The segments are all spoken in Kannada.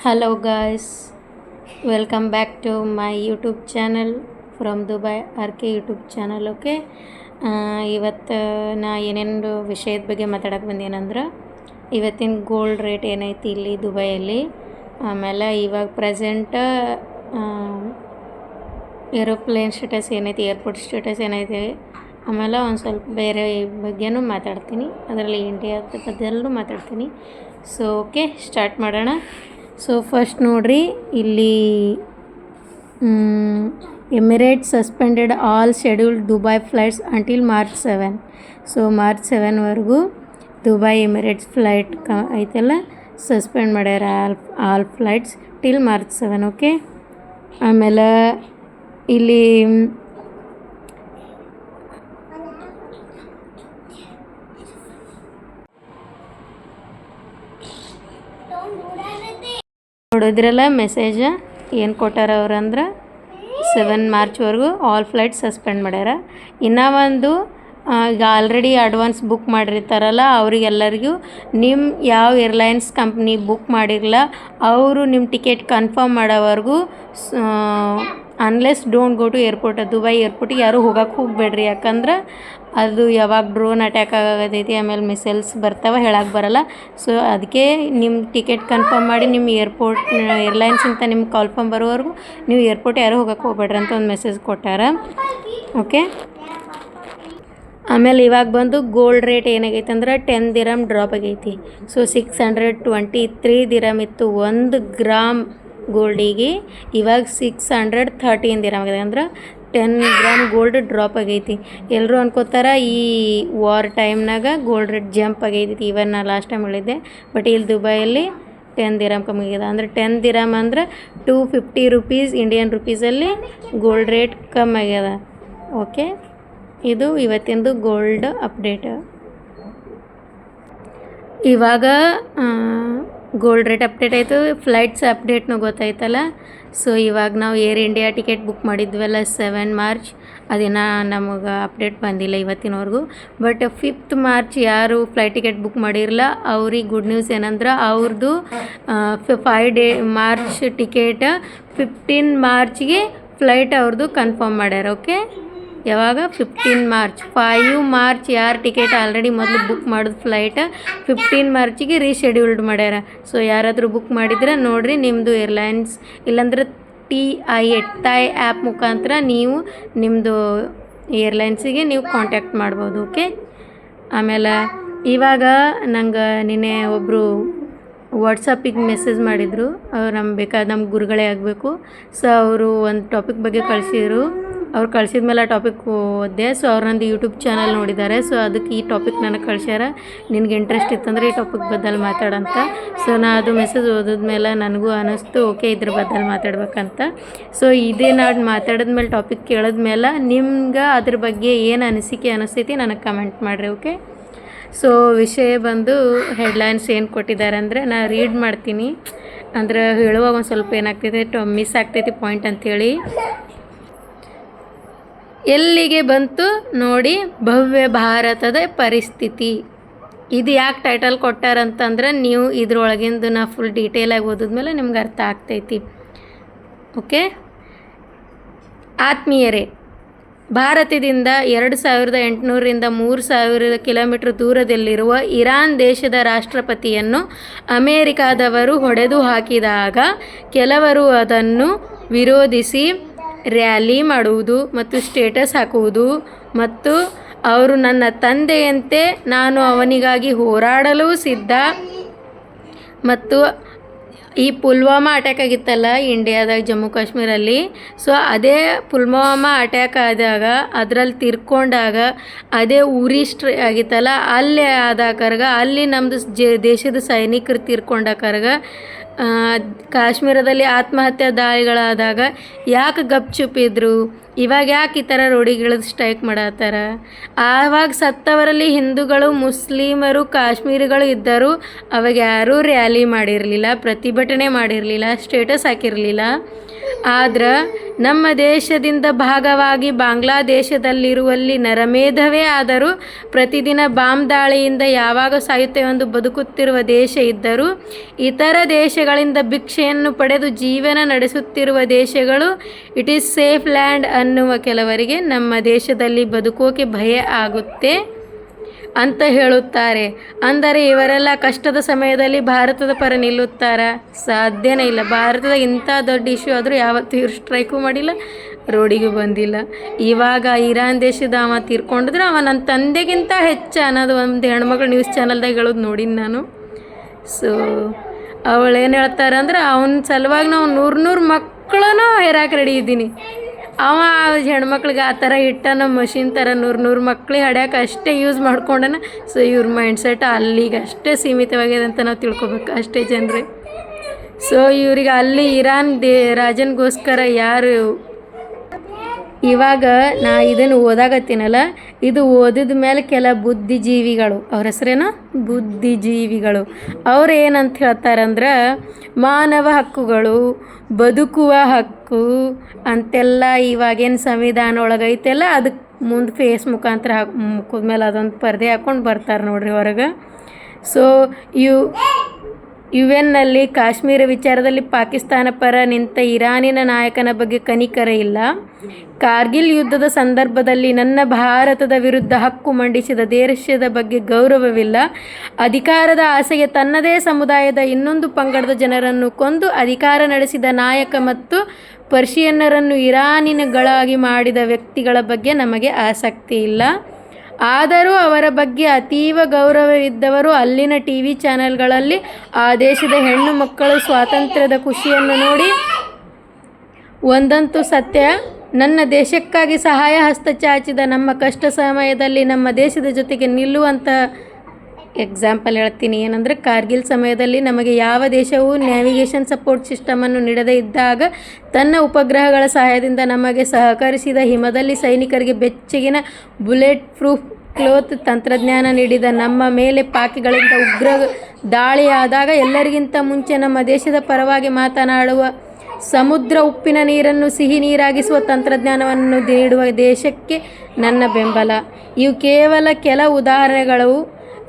Hello guys, welcome back to my YouTube channel from Dubai RK YouTube channel. Okay, ಇವತ್ತು ನಾ ಏನೇನು ವಿಷಯದ ಬಗ್ಗೆ ಮಾತಾಡಕ್ಕೆ ಬಂದೇನಂದ್ರೆ ಇವತ್ತಿನ ಗೋಲ್ಡ್ ರೇಟ್ ಏನೈತಿ ಇಲ್ಲಿ ದುಬೈಯಲ್ಲಿ. ಆಮೇಲೆ ಇವಾಗ ಪ್ರೆಸೆಂಟ್ ಏರೋಪ್ಲೇನ್ ಸ್ಟೇಟಸ್ ಏನೈತಿ, ಏರ್ಪೋರ್ಟ್ ಸ್ಟೇಟಸ್ ಏನೈತಿ. ಆಮೇಲೆ ಒಂದು ಸ್ವಲ್ಪ ಬೇರೆ ಬಗ್ಗೆನೂ ಮಾತಾಡ್ತೀನಿ, ಅದರಲ್ಲಿ ಇಂಡಿಯಾದ ಬಗ್ಗೆಲ್ಲೂ ಮಾತಾಡ್ತೀನಿ. ಸೊ ಓಕೆ, ಸ್ಟಾರ್ಟ್ ಮಾಡೋಣ. ಸೊ ಫಸ್ಟ್ ನೋಡ್ರಿ, ಇಲ್ಲಿ Emirates suspended all scheduled Dubai flights until March 7. So March 7ವರೆಗೂ ದುಬೈ ಎಮಿರೇಟ್ಸ್ ಫ್ಲೈಟ್ ಐತೆಲ್ಲ ಸಸ್ಪೆಂಡ್ ಮಾಡ್ಯಾರ all flights till March 7. Okay, ಆಮೇಲೆ ಇಲ್ಲಿ ನೋಡಿದ್ರಲ್ಲ ಮೆಸೇಜ್ ಏನು ಕೊಟ್ಟಾರ ಅವ್ರಂದ್ರೆ 7 ಮಾರ್ಚ್ವರೆಗೂ ಆಲ್ ಫ್ಲೈಟ್ ಸಸ್ಪೆಂಡ್ ಮಾಡ್ಯಾರ. ಇನ್ನೂ ಒಂದು ಈಗ ಆಲ್ರೆಡಿ ಅಡ್ವಾನ್ಸ್ ಬುಕ್ ಮಾಡಿರ್ತಾರಲ್ಲ ಅವರಿಗೆಲ್ಲರಿಗೂ ನಿಮ್ಮ ಯಾವ ಏರ್ಲೈನ್ಸ್ ಕಂಪ್ನಿ ಬುಕ್ ಮಾಡಿರಲ್ಲ ಅವರು ನಿಮ್ಮ ಟಿಕೆಟ್ ಕನ್ಫರ್ಮ್ ಮಾಡೋವರೆಗೂ unless don't go to airport, Dubai ಏರ್ಪೋರ್ಟಿಗೆ ಯಾರೂ ಹೋಗಬೇಡ್ರಿ. ಯಾಕಂದ್ರೆ ಅದು ಯಾವಾಗ ಡ್ರೋನ್ ಅಟ್ಯಾಕ್ ಆಗೋದೈತಿ, ಆಮೇಲೆ ಮಿಸೈಲ್ಸ್ ಬರ್ತಾವೆ, ಹೇಳಕ್ಕೆ ಬರಲ್ಲ. ಸೊ ಅದಕ್ಕೆ ನಿಮ್ಮ ಟಿಕೆಟ್ ಕನ್ಫರ್ಮ್ ಮಾಡಿ ನಿಮ್ಮ ಏರ್ಲೈನ್ಸ್ ಅಂತ ನಿಮ್ಗೆ ಕನ್ಫರ್ಮ್ ಬರೋವರೆಗೂ ನೀವು ಏರ್ಪೋರ್ಟ್ ಯಾರೂ ಹೋಗಬೇಡ್ರಿ ಅಂತ ಒಂದು ಮೆಸೇಜ್ ಕೊಟ್ಟಾರ. ಓಕೆ, ಆಮೇಲೆ ಇವಾಗ ಬಂದು ಗೋಲ್ಡ್ ರೇಟ್ ಏನಾಗೈತೆ ಅಂದ್ರೆ 10 ದಿರಮ್ ಡ್ರಾಪ್ ಆಗೈತಿ. ಸೊ 623 ದಿರಮ್ ಇತ್ತು 1 ಗ್ರಾಮ್ ಗೋಲ್ಡಿಗೆ, ಇವಾಗ 613 ದಿರಮ್ ಆಗಿದೆ. ಅಂದ್ರೆ 10 ಗ್ರಾಮ್ ಗೋಲ್ಡ್ ಡ್ರಾಪ್ ಆಗೈತಿ. ಎಲ್ಲರೂ ಅನ್ಕೋತಾರ ಈ ವಾರ್ ಟೈಮ್ನಾಗ ಗೋಲ್ಡ್ ರೇಟ್ ಜಂಪ್ ಆಗೈತಿ. ಇವನ್ ನಾ ಲಾಸ್ಟ್ ಟೈಮ್ ಹೇಳಿದ್ದೆ, ಬಟ್ ಇಲ್ಲಿ ದುಬೈಯಲ್ಲಿ 10 ದಿರಮ್ ಕಮ್ಮಿ ಆಗಿದೆ. ಅಂದರೆ 10 ದಿರಮ್ ಅಂದ್ರೆ 250 ರುಪೀಸ್ ಇಂಡಿಯನ್ ರುಪೀಸಲ್ಲಿ ಗೋಲ್ಡ್ ರೇಟ್ ಕಮ್ಮಿ ಆಗ್ಯದ. ಓಕೆ, ಇದು ಇವತ್ತಿಂದು ಗೋಲ್ಡ್ ಅಪ್ಡೇಟ್. ಇವಾಗ ಗೋಲ್ಡ್ ರೇಟ್ ಅಪ್ಡೇಟ್ ಆಯಿತು, ಫ್ಲೈಟ್ಸ್ ಅಪ್ಡೇಟ್ನೂ ಗೊತ್ತಾಯ್ತಲ್ಲ. ಸೊ ಇವಾಗ ನಾವು ಏರ್ ಇಂಡಿಯಾ ಟಿಕೆಟ್ ಬುಕ್ ಮಾಡಿದ್ವಲ್ಲ 7 ಮಾರ್ಚ್, ಅದೇನೋ ನಮಗೆ ಅಪ್ಡೇಟ್ ಬಂದಿಲ್ಲ ಇವತ್ತಿನವರೆಗೂ. ಬಟ್ 5th ಮಾರ್ಚ್ ಯಾರು ಫ್ಲೈಟ್ ಟಿಕೆಟ್ ಬುಕ್ ಮಾಡಿರಲ್ಲ ಅವ್ರಿಗೆ ಗುಡ್ ನ್ಯೂಸ್ ಏನಂದ್ರೆ ಅವ್ರದ್ದು 5 ಮಾರ್ಚ್ ಟಿಕೆಟ್ 15 ಮಾರ್ಚ್ಗೆ ಫ್ಲೈಟ್ ಅವ್ರದ್ದು ಕನ್ಫರ್ಮ್ ಮಾಡ್ಯಾರ. ಓಕೆ, ಯಾವಾಗ 15 ಮಾರ್ಚ್ 5 ಮಾರ್ಚ್ ಯಾರು ಟಿಕೆಟ್ ಆಲ್ರೆಡಿ ಮೊದಲು ಬುಕ್ ಮಾಡೋದು ಫ್ಲೈಟ್ 15 ಮಾರ್ಚಿಗೆ ರೀಶೆಡ್ಯೂಲ್ಡ್ ಮಾಡ್ಯಾರ. ಸೊ ಯಾರಾದರೂ ಬುಕ್ ಮಾಡಿದ್ರೆ ನೋಡಿರಿ, ನಿಮ್ಮದು ಏರ್ಲೈನ್ಸ್ ಇಲ್ಲಾಂದ್ರೆ TAI ಆ್ಯಪ್ ಮುಖಾಂತರ ನೀವು ನಿಮ್ಮದು ಏರ್ಲೈನ್ಸಿಗೆ ನೀವು ಕಾಂಟ್ಯಾಕ್ಟ್ ಮಾಡ್ಬೋದು. ಓಕೆ, ಆಮೇಲೆ ಇವಾಗ ನಂಗೆ ನಿನ್ನೆ ಒಬ್ಬರು ವಾಟ್ಸಪ್ಪಿಗೆ ಮೆಸೇಜ್ ಮಾಡಿದರು. ಅವ್ರು ನಮ್ಮ ಗುರುಗಳೇ ಆಗಬೇಕು. ಸೊ ಅವರು ಒಂದು ಟಾಪಿಕ್ ಬಗ್ಗೆ ಕಳಿಸಿದ್ರು. ಅವ್ರು ಕಳಿಸಿದ ಮೇಲೆ ಆ ಟಾಪಿಕ್ ಓದಿದೆ. ಸೊ ಅವ್ರು ನಂದು ಯೂಟ್ಯೂಬ್ ಚಾನಲ್ ನೋಡಿದ್ದಾರೆ. ಸೊ ಅದಕ್ಕೆ ಈ ಟಾಪಿಕ್ ನನಗೆ ಕಳಿಸ್ಯಾರ, ನಿನಗೆ ಇಂಟ್ರೆಸ್ಟ್ ಇತ್ತಂದ್ರೆ ಈ ಟಾಪಿಕ್ ಬದಲು ಮಾತಾಡಂತ. ಸೊ ನಾ ಅದು ಮೆಸೇಜ್ ಓದಿದ್ಮೇಲೆ ನನಗೂ ಅನ್ನಿಸ್ತು ಓಕೆ ಇದ್ರ ಬದಲು ಮಾತಾಡ್ಬೇಕಂತ. ಸೊ ಇದೇ ನಾನು ಮಾತಾಡಿದ್ಮೇಲೆ ಟಾಪಿಕ್ ಕೇಳಿದ್ಮೇಲೆ ನಿಮ್ಗೆ ಅದ್ರ ಬಗ್ಗೆ ಏನು ಅನಿಸಿಕೆ ಅನಿಸ್ತೈತಿ ನನಗೆ ಕಮೆಂಟ್ ಮಾಡಿರಿ. ಓಕೆ, ಸೊ ವಿಷಯ ಬಂದು ಹೆಡ್ಲೈನ್ಸ್ ಏನು ಕೊಟ್ಟಿದ್ದಾರೆ ಅಂದರೆ ನಾ ರೀಡ್ ಮಾಡ್ತೀನಿ, ಅಂದ್ರೆ ಹೇಳುವಾಗ ಒಂದು ಸ್ವಲ್ಪ ಏನಾಗ್ತೈತೆ ಮಿಸ್ ಆಗ್ತೈತಿ ಪಾಯಿಂಟ್ ಅಂಥೇಳಿ. ಎಲ್ಲಿಗೆ ಬಂತು ನೋಡಿ ಭವ್ಯ ಭಾರತದ ಪರಿಸ್ಥಿತಿ. ಇದು ಯಾಕೆ ಟೈಟಲ್ ಕೊಟ್ಟಾರಂತಂದ್ರೆ ನೀವು ಇದ್ರೊಳಗಿಂದು ನಾ ಫುಲ್ ಡೀಟೇಲಾಗಿ ಓದಿದ್ಮೇಲೆ ನಿಮ್ಗೆ ಅರ್ಥ ಆಗ್ತೈತಿ. ಓಕೆ, ಆತ್ಮೀಯರೇ, ಭಾರತದಿಂದ 2800ರಿಂದ 3000 ಕಿಲೋಮೀಟರ್ ದೂರದಲ್ಲಿರುವ ಇರಾನ್ ದೇಶದ ರಾಷ್ಟ್ರಪತಿಯನ್ನು ಅಮೇರಿಕಾದವರು ಹೊಡೆದು ಹಾಕಿದಾಗ ಕೆಲವರು ಅದನ್ನು ವಿರೋಧಿಸಿ ರ್ಯಾಲಿ ಮಾಡುವುದು ಮತ್ತು ಸ್ಟೇಟಸ್ ಹಾಕುವುದು ಮತ್ತು ಅವರು ನನ್ನ ತಂದೆಯಂತೆ ನಾನು ಅವನಿಗಾಗಿ ಹೋರಾಡಲು ಸಿದ್ಧ ಮತ್ತು ಈ ಪುಲ್ವಾಮಾ ಅಟ್ಯಾಕ್ ಆಗಿತ್ತಲ್ಲ ಇಂಡಿಯಾದಾಗ ಜಮ್ಮು ಕಾಶ್ಮೀರಲ್ಲಿ. ಸೊ ಅದೇ ಪುಲ್ವಾಮಾ ಅಟ್ಯಾಕ್ ಆದಾಗ ಅದರಲ್ಲಿ ತೀರ್ಕೊಂಡಾಗ ಅದೇ ಉರಿ ಆಗಿತ್ತಲ್ಲ ಅಲ್ಲಿ ಆದಾಕರ್ಗ ಅಲ್ಲಿ ನಮ್ಮದು ದೇಶದ ಸೈನಿಕರು ತೀರ್ಕೊಂಡಾಕರ್ಗ ಕಾಶ್ಮೀರದಲ್ಲಿ ಆತ್ಮಹತ್ಯೆ ದಾಳಿಗಳಾದಾಗ ಯಾಕೆ ಗಪ್ಚುಪಿದ್ರು, ಇವಾಗ ಯಾಕೆ ಈ ಥರ ರೋಡಿಗಿಳಿದು ಸ್ಟ್ರೈಕ್ ಮಾಡತ್ತಾರ? ಆವಾಗ ಸತ್ತವರಲ್ಲಿ ಹಿಂದೂಗಳು, ಮುಸ್ಲಿಮರು, ಕಾಶ್ಮೀರಿಗಳು ಇದ್ದರು. ಅವಾಗ ಯಾರೂ ರ್ಯಾಲಿ ಮಾಡಿರಲಿಲ್ಲ, ಪ್ರತಿಭಟನೆ ಮಾಡಿರಲಿಲ್ಲ, ಸ್ಟೇಟಸ್ ಹಾಕಿರಲಿಲ್ಲ. ಆದ್ರೆ ನಮ್ಮ ದೇಶದಿಂದ ಭಾಗವಾಗಿ ಬಾಂಗ್ಲಾದೇಶದಲ್ಲಿರುವಲ್ಲಿ ನರಮೇಧವೇ ಆದರೂ ಪ್ರತಿದಿನ ಬಾಂಬ್ ದಾಳಿಯಿಂದ ಯಾವಾಗ ಸಾಯುತ್ತೇವೆಂದು ಬದುಕುತ್ತಿರುವ ದೇಶ ಇದ್ದರೂ ಇತರ ದೇಶಗಳಿಂದ ಭಿಕ್ಷೆಯನ್ನು ಪಡೆದು ಜೀವನ ನಡೆಸುತ್ತಿರುವ ದೇಶಗಳು ಇಟ್ ಈಸ್ ಸೇಫ್ ಲ್ಯಾಂಡ್ ಅನ್ನುವ ಕೆಲವರಿಗೆ ನಮ್ಮ ದೇಶದಲ್ಲಿ ಬದುಕೋಕೆ ಭಯ ಆಗುತ್ತೆ ಅಂತ ಹೇಳುತ್ತಾರೆ. ಅಂದರೆ ಇವರೆಲ್ಲ ಕಷ್ಟದ ಸಮಯದಲ್ಲಿ ಭಾರತದ ಪರ ನಿಲ್ಲುತ್ತಾರಾ? ಸಾಧ್ಯನೇ ಇಲ್ಲ. ಭಾರತದ ಇಂಥ ದೊಡ್ಡ ಇಶ್ಯೂ ಆದರೂ ಯಾವತ್ತೂ ಇವ್ರು ಸ್ಟ್ರೈಕು ಮಾಡಿಲ್ಲ, ರೋಡಿಗೂ ಬಂದಿಲ್ಲ. ಇವಾಗ ಇರಾನ್ ದೇಶದ ಅವ ತೀರ್ಕೊಂಡಿದ್ರೆ ಅವ ನನ್ನ ತಂದೆಗಿಂತ ಹೆಚ್ಚು ಅನ್ನೋದು ಒಂದು ಹೆಣ್ಮಕ್ಳು ನ್ಯೂಸ್ ಚಾನಲ್ದಾಗ ಹೇಳೋದು ನೋಡಿನಿ ನಾನು. ಸೊ ಅವಳು ಏನು ಹೇಳ್ತಾರೆ ಅಂದ್ರೆ ಅವನ ಸಲುವಾಗಿ ನಾವು ನೂರು ಮಕ್ಕಳನ್ನೂ ಹೇರಾಕೆ ರೆಡಿ ಇದ್ದೀನಿ. ಅವ ಹೆಣ್ಮಕ್ಳಿಗೆ ಆ ಥರ ಇಟ್ಟನ ಮಷಿನ್ ಥರ ನೂರು ಮಕ್ಳಿಗೆ ಹಡ್ಯಾಕೆ ಅಷ್ಟೇ ಯೂಸ್ ಮಾಡ್ಕೊಂಡನ. ಸೊ ಇವ್ರ ಮೈಂಡ್ಸೆಟ್ ಅಲ್ಲಿಗೆ ಅಷ್ಟೇ ಸೀಮಿತವಾಗಿದೆ ಅಂತ ನಾವು ತಿಳ್ಕೊಬೇಕು ಅಷ್ಟೇ ಜನರೇ. ಸೊ ಇವ್ರಿಗೆ ಅಲ್ಲಿ ಇರಾನ್ ರಾಜನಿಗೋಸ್ಕರ ಯಾರು ಇವಾಗ ನಾ ಇದನ್ನು ಓದಾಗತ್ತೀನಲ್ಲ, ಇದು ಓದಿದ ಮೇಲೆ ಕೆಲ ಬುದ್ಧಿಜೀವಿಗಳು, ಅವ್ರ ಹೆಸರೇನು ಬುದ್ಧಿಜೀವಿಗಳು, ಅವ್ರು ಏನಂತ ಹೇಳ್ತಾರಂದ್ರೆ ಮಾನವ ಹಕ್ಕುಗಳು, ಬದುಕುವ ಹಕ್ಕು ಅಂತೆಲ್ಲ ಇವಾಗೇನು ಸಂವಿಧಾನ ಒಳಗೈತೆಲ್ಲ ಅದಕ್ಕೆ ಮುಂದೆ ಫೇಸ್ ಮುಖಾಂತರ ಮುಖದ ಮೇಲೆ ಅದೊಂದು ಪರ್ದೆ ಹಾಕ್ಕೊಂಡು ಬರ್ತಾರೆ ನೋಡ್ರಿ ಹೊರಗೆ. ಸೊ UN ಕಾಶ್ಮೀರ ವಿಚಾರದಲ್ಲಿ ಪಾಕಿಸ್ತಾನ ಪರ ನಿಂತ ಇರಾನಿನ ನಾಯಕನ ಬಗ್ಗೆ ಕನಿಕರ ಇಲ್ಲ. ಕಾರ್ಗಿಲ್ ಯುದ್ಧದ ಸಂದರ್ಭದಲ್ಲಿ ನನ್ನ ಭಾರತದ ವಿರುದ್ಧ ಹಕ್ಕು ಮಂಡಿಸಿದ ದೇಶದ ಬಗ್ಗೆ ಗೌರವವಿಲ್ಲ. ಅಧಿಕಾರದ ಆಸೆಗೆ ತನ್ನದೇ ಸಮುದಾಯದ ಇನ್ನೊಂದು ಪಂಗಡದ ಜನರನ್ನು ಕೊಂದು ಅಧಿಕಾರ ನಡೆಸಿದ ನಾಯಕ ಮತ್ತು ಪರ್ಷಿಯನ್ನರನ್ನು ಇರಾನಿಗಳಾಗಿ ಮಾಡಿದ ವ್ಯಕ್ತಿಗಳ ಬಗ್ಗೆ ನಮಗೆ ಆಸಕ್ತಿ ಇಲ್ಲ. ಆದರೂ ಅವರ ಬಗ್ಗೆ ಅತೀವ ಗೌರವವಿದ್ದವರು ಅಲ್ಲಿನ TV ಚಾನೆಲ್ಗಳಲ್ಲಿ ಆ ದೇಶದ ಹೆಣ್ಣು ಮಕ್ಕಳು ಸ್ವಾತಂತ್ರ್ಯದ ಖುಷಿಯನ್ನು ನೋಡಿ ಒಂದಂತೂ ಸತ್ಯ, ನನ್ನ ದೇಶಕ್ಕಾಗಿ ಸಹಾಯ ಹಸ್ತ ಚಾಚಿದ ನಮ್ಮ ಕಷ್ಟ ಸಮಯದಲ್ಲಿ ನಮ್ಮ ದೇಶದ ಜೊತೆಗೆ ನಿಲ್ಲುವಂಥ ಎಕ್ಸಾಂಪಲ್ ಹೇಳ್ತೀನಿ. ಏನಂದರೆ ಕಾರ್ಗಿಲ್ ಸಮಯದಲ್ಲಿ ನಮಗೆ ಯಾವ ದೇಶವೂ ನ್ಯಾವಿಗೇಷನ್ ಸಪೋರ್ಟ್ ಸಿಸ್ಟಮನ್ನು ನೀಡದೇ ಇದ್ದಾಗ ತನ್ನ ಉಪಗ್ರಹಗಳ ಸಹಾಯದಿಂದ ನಮಗೆ ಸಹಕರಿಸಿದ, ಹಿಮದಲ್ಲಿ ಸೈನಿಕರಿಗೆ ಬೆಚ್ಚಗಿನ ಬುಲೆಟ್ ಪ್ರೂಫ್ ಕ್ಲೋತ್ ತಂತ್ರಜ್ಞಾನ ನೀಡಿದ, ನಮ್ಮ ಮೇಲೆ ಪಾಕಿಗಳಿಂದ ಉಗ್ರ ದಾಳಿಯಾದಾಗ ಎಲ್ಲರಿಗಿಂತ ಮುಂಚೆ ನಮ್ಮ ದೇಶದ ಪರವಾಗಿ ಮಾತನಾಡುವ, ಸಮುದ್ರ ಉಪ್ಪಿನ ನೀರನ್ನು ಸಿಹಿ ನೀರಾಗಿಸುವ ತಂತ್ರಜ್ಞಾನವನ್ನು ನೀಡುವ ದೇಶಕ್ಕೆ ನನ್ನ ಬೆಂಬಲ. ಇವು ಕೇವಲ ಕೆಲ ಉದಾಹರಣೆಗಳು.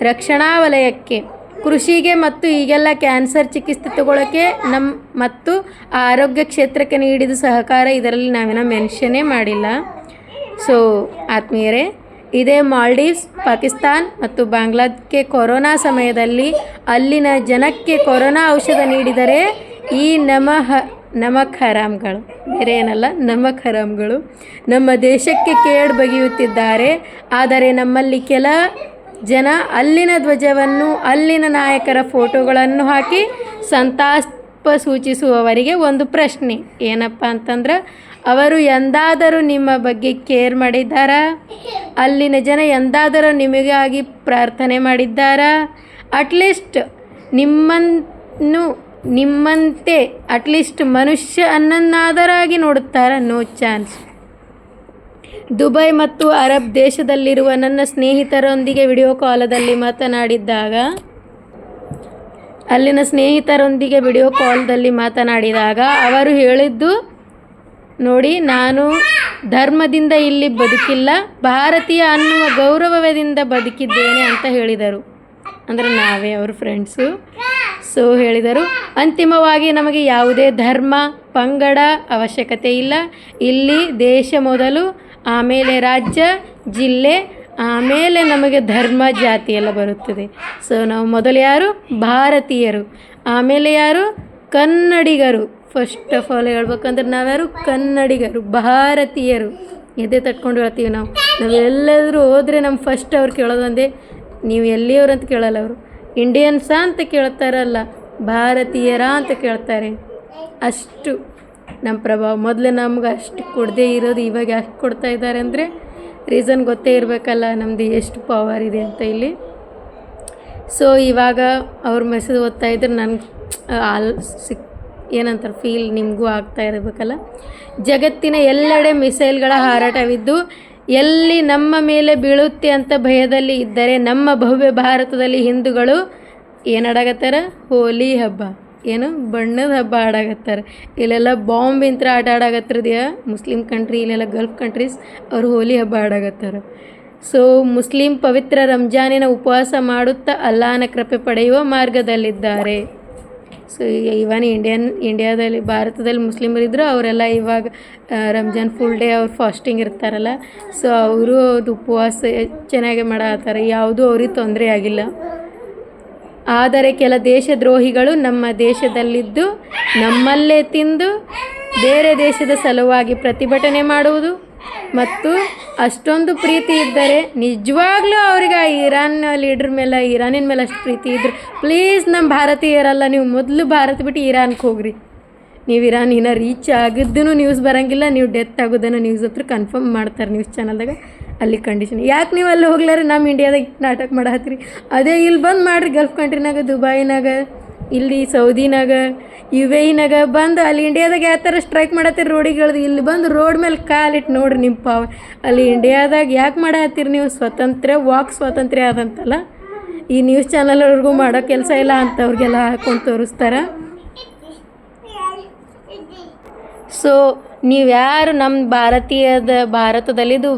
ರಕ್ಷಣಾ ವಲಯಕ್ಕೆ, ಕೃಷಿಗೆ ಮತ್ತು ಈಗೆಲ್ಲ ಕ್ಯಾನ್ಸರ್ ಚಿಕಿತ್ಸೆ ತಗೊಳ್ಳೋಕ್ಕೆ ಮತ್ತು ಆರೋಗ್ಯ ಕ್ಷೇತ್ರಕ್ಕೆ ನೀಡಿದ ಸಹಕಾರ ಇದರಲ್ಲಿ ನಾವೇನೋ ಮೆನ್ಷನ್ನೇ ಮಾಡಿಲ್ಲ. ಸೊ ಆತ್ಮೀಯರೇ, ಇದೇ ಮಾಲ್ಡೀವ್ಸ್, ಪಾಕಿಸ್ತಾನ್ ಮತ್ತು ಬಾಂಗ್ಲಾಕ್ಕೆ ಕೊರೋನಾ ಸಮಯದಲ್ಲಿ ಅಲ್ಲಿನ ಜನಕ್ಕೆ ಕೊರೋನಾ ಔಷಧ ನೀಡಿದರೆ ಈ ನಮಕ್ ಹರಾಮ್ಗಳು, ಬೇರೆ ಏನಲ್ಲ, ನಮಕ್ ಹರಾಮ್ಗಳು ನಮ್ಮ ದೇಶಕ್ಕೆ ಕೇಡು ಬಗೆಯುತ್ತಿದ್ದಾರೆ. ಆದರೆ ನಮ್ಮಲ್ಲಿ ಕೆಲ ಜನ ಅಲ್ಲಿನ ಧ್ವಜವನ್ನು, ಅಲ್ಲಿನ ನಾಯಕರ ಫೋಟೋಗಳನ್ನು ಹಾಕಿ ಸಂತಾಪ ಸೂಚಿಸುವವರಿಗೆ ಒಂದು ಪ್ರಶ್ನೆ ಏನಪ್ಪ ಅಂತಂದ್ರೆ, ಅವರು ಎಂದಾದರೂ ನಿಮ್ಮ ಬಗ್ಗೆ ಕೇರ್ ಮಾಡಿದ್ದಾರಾ? ಅಲ್ಲಿನ ಜನ ಎಂದಾದರೂ ನಿಮಗಾಗಿ ಪ್ರಾರ್ಥನೆ ಮಾಡಿದ್ದಾರಾ? ಅಟ್ಲೀಸ್ಟ್ ನಿಮ್ಮಂತೆ ಅಟ್ಲೀಸ್ಟ್ ಮನುಷ್ಯ ಅನ್ನನ್ನಾದರಾಗಿ ನೋಡುತ್ತಾರಾ? No chance. ದುಬೈ ಮತ್ತು ಅರಬ್ ದೇಶದಲ್ಲಿರುವ ನನ್ನ ಸ್ನೇಹಿತರೊಂದಿಗೆ ವಿಡಿಯೋ ಕಾಲದಲ್ಲಿ ಮಾತನಾಡಿದಾಗ ಅವರು ಹೇಳಿದ್ದು ನೋಡಿ, ನಾನು ಧರ್ಮದಿಂದ ಇಲ್ಲಿ ಬದುಕಿಲ್ಲ, ಭಾರತೀಯ ಅನ್ನುವ ಗೌರವದಿಂದ ಬದುಕಿದ್ದೇನೆ ಅಂತ ಹೇಳಿದರು. ಅಂದರೆ ನಾವೇ ಅವ್ರ ಫ್ರೆಂಡ್ಸು. ಸೊ ಹೇಳಿದರು, ಅಂತಿಮವಾಗಿ ನಮಗೆ ಯಾವುದೇ ಧರ್ಮ ಪಂಗಡ ಅವಶ್ಯಕತೆ ಇಲ್ಲ. ಇಲ್ಲಿ ದೇಶ ಮೊದಲು, ಆಮೇಲೆ ರಾಜ್ಯ ಜಿಲ್ಲೆ, ಆಮೇಲೆ ನಮಗೆ ಧರ್ಮ ಜಾತಿ ಎಲ್ಲ ಬರುತ್ತದೆ. ಸೊ ನಾವು ಮೊದಲು ಯಾರು? ಭಾರತೀಯರು. ಆಮೇಲೆ ಯಾರು? ಕನ್ನಡಿಗರು. ಫಸ್ಟ್ ಆಫ್ ಆಲ್ ಹೇಳ್ಬೇಕಂದ್ರೆ ನಾವ್ಯಾರು? ಕನ್ನಡಿಗರು, ಭಾರತೀಯರು. ಎದೆ ತಟ್ಕೊಂಡು ಹೇಳ್ತೀವಿ ನಾವು. ಎಲ್ಲಾದರೂ ಹೋದರೆ ನಮ್ಮ ಫಸ್ಟ್ ಅವ್ರು ಕೇಳೋದು ಒಂದೇ, ನೀವು ಎಲ್ಲಿಯವರು ಅಂತ ಕೇಳಲ್ಲ. ಅವರು ಇಂಡಿಯನ್ಸಾ ಅಂತ ಕೇಳ್ತಾರಲ್ಲ, ಭಾರತೀಯರ ಅಂತ ಕೇಳ್ತಾರೆ. ಅಷ್ಟು ನಮ್ಮ ಪ್ರಭಾವ. ಮೊದಲು ನಮ್ಗೆ ಅಷ್ಟು ಕೊಡದೇ ಇರೋದು ಇವಾಗ ಅಷ್ಟು ಕೊಡ್ತಾ ಇದ್ದಾರೆ ಅಂದರೆ ರೀಸನ್ ಗೊತ್ತೇ ಇರಬೇಕಲ್ಲ ನಮ್ಮದು ಎಷ್ಟು ಪವರ್ ಇದೆ ಅಂತ ಇಲ್ಲಿ. ಸೊ ಇವಾಗ ಅವ್ರ ಮೆಸೇಜ್ ಓದ್ತಾ ಇದ್ರೆ ನನಗೆ ಏನಂತಾರೆ ಫೀಲ್ ನಿಮಗೂ ಆಗ್ತಾ ಇರಬೇಕಲ್ಲ. ಜಗತ್ತಿನ ಎಲ್ಲೆಡೆ ಮಿಸೈಲ್ಗಳ ಹಾರಾಟವಿದ್ದು ಎಲ್ಲಿ ನಮ್ಮ ಮೇಲೆ ಬೀಳುತ್ತೆ ಅಂತ ಭಯದಲ್ಲಿ ಇದ್ದರೆ ನಮ್ಮ ಭವ್ಯ ಭಾರತದಲ್ಲಿ ಹಿಂದೂಗಳು ಏನಾಡಕತ್ತಾರ? ಹೋಲಿ ಹಬ್ಬ. ಏನು ಬಣ್ಣದ ಹಬ್ಬ ಆಡಾಕತ್ತಾರೆ. ಇಲ್ಲೆಲ್ಲ ಬಾಂಬಿಂತ್ರ ಆಟ ಆಡಾಕತ್ತಿರ್ದ್ಯ ಮುಸ್ಲಿಂ ಕಂಟ್ರಿ, ಇಲ್ಲೆಲ್ಲ ಗಲ್ಫ್ ಕಂಟ್ರೀಸ್ ಅವ್ರು ಹೋಲಿ ಹಬ್ಬ ಆಡಾಕತ್ತಾರೆ. ಸೊ ಮುಸ್ಲಿಂ ಪವಿತ್ರ ರಂಜಾನಿನ ಉಪವಾಸ ಮಾಡುತ್ತಾ ಅಲ್ಲಾಹನ ಕೃಪೆ ಪಡೆಯುವ ಮಾರ್ಗದಲ್ಲಿದ್ದಾರೆ. ಸೊ ಇವನ್ ಇಂಡಿಯಾದಲ್ಲಿ ಭಾರತದಲ್ಲಿ ಮುಸ್ಲಿಮರಿದ್ದರು ಅವರೆಲ್ಲ ಇವಾಗ ರಂಜಾನ್ ಫುಲ್ ಡೇ ಅವ್ರು ಫಾಸ್ಟಿಂಗ್ ಇರ್ತಾರಲ್ಲ, ಸೊ ಅವರು ಅದು ಉಪವಾಸ ಚೆನ್ನಾಗಿ ಮಾಡತ್ತಾರೆ, ಯಾವುದೂ ಅವ್ರಿಗೆ ತೊಂದರೆ ಆಗಿಲ್ಲ. ಆದರೆ ಕೆಲ ದೇಶದ್ರೋಹಿಗಳು ನಮ್ಮ ದೇಶದಲ್ಲಿದ್ದು ನಮ್ಮಲ್ಲೇ ತಿಂದು ಬೇರೆ ದೇಶದ ಸಲುವಾಗಿ ಪ್ರತಿಭಟನೆ ಮಾಡುವುದು ಮತ್ತು ಅಷ್ಟೊಂದು ಪ್ರೀತಿ ಇದ್ದರೆ ನಿಜವಾಗ್ಲೂ ಅವ್ರಿಗೆ ಆ ಇರಾನ್ ಲೀಡ್ರ್ ಮೇಲೆ, ಇರಾನಿನ ಮೇಲೆ ಅಷ್ಟು ಪ್ರೀತಿ ಇದ್ರು ಪ್ಲೀಸ್ ನಮ್ಮ ಭಾರತೀಯರಲ್ಲ, ನೀವು ಮೊದಲು ಭಾರತ ಬಿಟ್ಟು ಇರಾನ್ಗೆ ಹೋಗ್ರಿ. ನೀವು ಇರಾನ್ ಇನ್ನೂ ರೀಚ್ ಆಗಿದ್ದೂ ನ್ಯೂಸ್ ಬರೋಂಗಿಲ್ಲ, ನೀವು ಡೆತ್ ಆಗೋದನ್ನು ನ್ಯೂಸ್ ಹತ್ರ ಕನ್ಫರ್ಮ್ ಮಾಡ್ತಾರೆ ನ್ಯೂಸ್ ಚಾನಲ್ದಾಗ. ಅಲ್ಲಿ ಕಂಡೀಷನ್ ಯಾಕೆ ನೀವು ಅಲ್ಲಿ ಹೋಗ್ಲಾರ ನಮ್ಮ ಇಂಡಿಯಾದಾಗ ನಾಟಕ ಮಾಡತ್ತೀರಿ, ಅದೇ ಇಲ್ಲಿ ಬಂದು ಮಾಡಿರಿ ಗಲ್ಫ್ ಕಂಟ್ರಿನಾಗ, ದುಬೈನಾಗ, ಇಲ್ಲಿ ಸೌದಿನಾಗ, UAEನಾಗ ಬಂದು ಅಲ್ಲಿ ಇಂಡಿಯಾದಾಗ ಯಾವ ಥರ ಸ್ಟ್ರೈಕ್ ಮಾಡತ್ತೀರಿ ರೋಡಿಗಳದು, ಇಲ್ಲಿ ಬಂದು ರೋಡ್ ಮೇಲೆ ಕಾಲಿಟ್ಟು ನೋಡ್ರಿ ನಿಮ್ಮ ಪಾವ. ಅಲ್ಲಿ ಇಂಡಿಯಾದಾಗ ಯಾಕೆ ಮಾಡತ್ತೀರಿ ನೀವು? ವಾಕ್ ಸ್ವಾತಂತ್ರ್ಯ ಆದಂತಲ್ಲ, ಈ ನ್ಯೂಸ್ ಚಾನಲ್ ಅವ್ರಿಗೂ ಮಾಡೋ ಕೆಲಸ ಇಲ್ಲ ಅಂಥವ್ರಿಗೆಲ್ಲ ಹಾಕೊಂಡು ತೋರಿಸ್ತಾರೆ. ಸೊ ನೀವು ಯಾರು ನಮ್ಮ ಭಾರತದಲ್ಲಿದ್ದು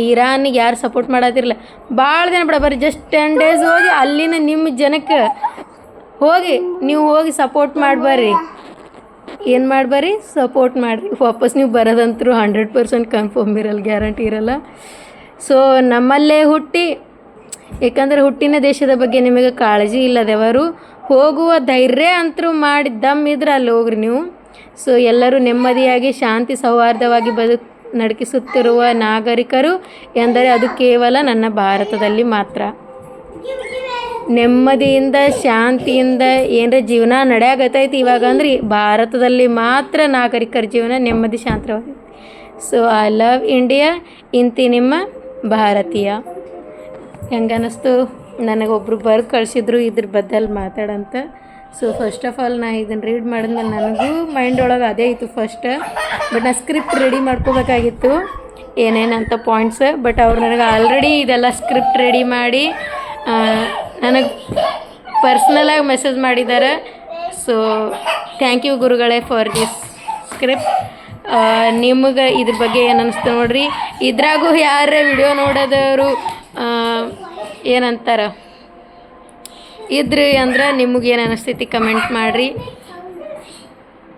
ಇರಾನಿಗೆ ಯಾರು ಸಪೋರ್ಟ್ ಮಾಡತ್ತಿರಲ್ಲ, ಭಾಳ ದಿನ ಬಿಡ, ಬರ್ರಿ ಜಸ್ಟ್ 10 days ಹೋಗಿ ಅಲ್ಲಿನ ನಿಮ್ಮ ಜನಕ್ಕೆ ಹೋಗಿ ಸಪೋರ್ಟ್ ಮಾಡ್ಬರ್ರಿ. ಏನು ಮಾಡ್ಬರ್ರಿ? ಸಪೋರ್ಟ್ ಮಾಡಿರಿ. ವಾಪಸ್ ನೀವು ಬರೋದಂತರೂ 100% ಕನ್ಫರ್ಮ್ ಇರಲ್ಲ, ಗ್ಯಾರಂಟಿ ಇರಲ್ಲ. ಸೊ ನಮ್ಮಲ್ಲೇ ಹುಟ್ಟಿ, ಏಕೆಂದರೆ ಹುಟ್ಟಿನ ದೇಶದ ಬಗ್ಗೆ ನಿಮಗೆ ಕಾಳಜಿ ಇಲ್ಲದವರು ಹೋಗುವ ಧೈರ್ಯ ಅಂತರೂ ಮಾಡಿ ದಮ್ಮಿದ್ರೆ ಅಲ್ಲಿ ಹೋಗ್ರಿ ನೀವು. ಸೊ ಎಲ್ಲರೂ ನೆಮ್ಮದಿಯಾಗಿ ಶಾಂತಿ ಸೌಹಾರ್ದವಾಗಿ ನಡಕಿಸುತ್ತಿರುವ ನಾಗರಿಕರು ಎಂದರೆ ಅದು ಕೇವಲ ನನ್ನ ಭಾರತದಲ್ಲಿ ಮಾತ್ರ. ನೆಮ್ಮದಿಯಿಂದ ಶಾಂತಿಯಿಂದ ಏನರ ಜೀವನ ನಡೆಯಾಗತ್ತೈತಿ ಇವಾಗ ಅಂದ್ರೆ ಭಾರತದಲ್ಲಿ ಮಾತ್ರ ನಾಗರಿಕರ ಜೀವನ ನೆಮ್ಮದಿ ಶಾಂತವಾಗಿ. So I love India. ಇಂತಿ ನಿಮ್ಮ ಭಾರತೀಯ. ಹೆಂಗನ್ನಿಸ್ತು? ನನಗೊಬ್ಬರು ಬರ್ದು ಕಳಿಸಿದ್ರು ಇದ್ರ ಬದಲು ಮಾತಾಡಂತ. ಸೊ ಫಸ್ಟ್ ಆಫ್ ಆಲ್ ನಾ ಇದನ್ನು ರೀಡ್ ಮಾಡಿದ್ಮೇಲೆ ನನಗೂ ಮೈಂಡ್ ಒಳಗೆ ಅದೇ ಇತ್ತು ಫಸ್ಟ್, ಬಟ್ ನಾ ಸ್ಕ್ರಿಪ್ಟ್ ರೆಡಿ ಮಾಡ್ಕೋಬೇಕಾಗಿತ್ತು ಏನೇನಂತ ಪಾಯಿಂಟ್ಸ್. ಬಟ್ ಅವ್ರು ನನಗೆ ಆಲ್ರೆಡಿ ಇದೆಲ್ಲ ಸ್ಕ್ರಿಪ್ಟ್ ರೆಡಿ ಮಾಡಿ ನನಗೆ ಪರ್ಸ್ನಲಾಗಿ ಮೆಸೇಜ್ ಮಾಡಿದ್ದಾರೆ. ಸೊ ಥ್ಯಾಂಕ್ ಯು ಗುರುಗಳೇ ಫಾರ್ ದಿಸ್ ಸ್ಕ್ರಿಪ್ಟ್. ನಿಮಗೆ ಇದ್ರ ಬಗ್ಗೆ ಏನು ಅನ್ನಿಸ್ತು ನೋಡ್ರಿ. ಇದ್ರಾಗೂ ಯಾರೇ ವಿಡಿಯೋ ನೋಡೋದವರು ಏನಂತಾರೆ ಇದ್ರಿ ಅಂದ್ರೆ ನಿಮಗೇನು ಅನ್ನಿಸ್ತೈತಿ ಕಮೆಂಟ್ ಮಾಡಿರಿ.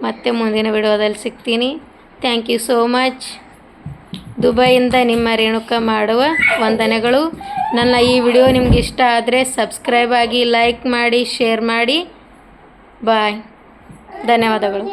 ಮತ್ತೆ ಮುಂದಿನ ವಿಡಿಯೋದಲ್ಲಿ ಸಿಗ್ತೀನಿ. Thank you so much. ದುಬೈಯಿಂದ ನಿಮ್ಮ ರೇಣುಕಾ ಮಾಡುವ ವಂದನೆಗಳು. ನನ್ನ ಈ ವಿಡಿಯೋ ನಿಮ್ಗೆ ಇಷ್ಟ ಆದರೆ ಸಬ್ಸ್ಕ್ರೈಬ್ ಆಗಿ, ಲೈಕ್ ಮಾಡಿ, ಶೇರ್ ಮಾಡಿ. ಬಾಯ್. ಧನ್ಯವಾದಗಳು.